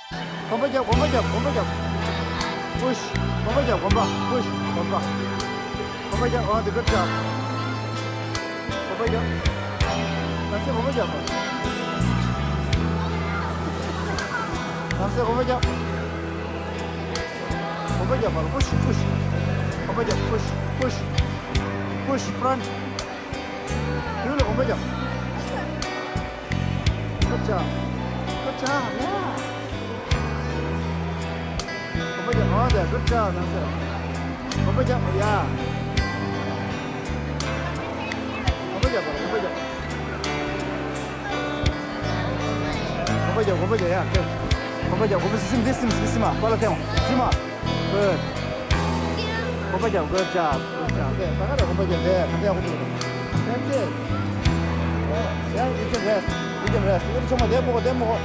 공부죠. push 공부죠. push 공부죠. the good job 공부죠. 남세 공부죠. 남세 공부죠. 바로 push 공부죠. push front 그걸로 공부죠. good job yeah 공부죠. 네, good job 남세 공부죠. yeah 공부죠. 야, 공부죠. 스마. 빨리 스마. good. 공부죠. good job. 네, 나가라 공부죠. 네, 간대야 공부죠. that's it. 야, you can rest. 이거 정말 내 먹어.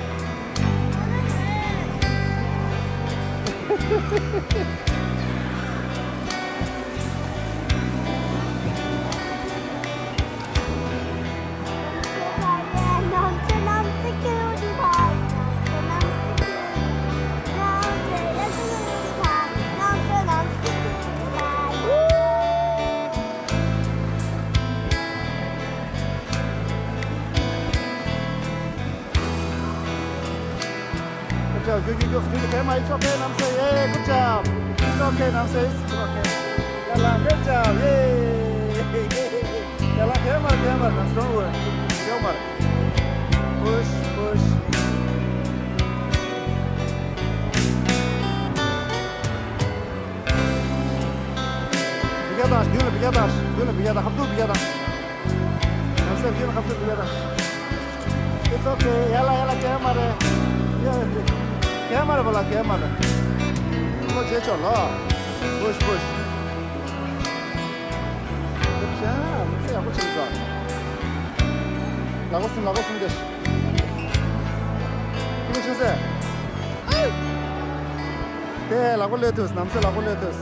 Good job. It's okay, Namse. Yeah, good job. It's okay, Namse. It's okay. Yalla, good job. Yay. Yalla, camera. Namse, don't worry. Camera. Push. Bigadash. Habdu bigadash. Namse, habdu bigadash. It's okay. Yalla, camera. Yeah. Camera. Push. 자, 무슨 야구 치니까. 나갔으면 되지. 이거 주세요. 네, 라골레투스. 남세 라골레투스.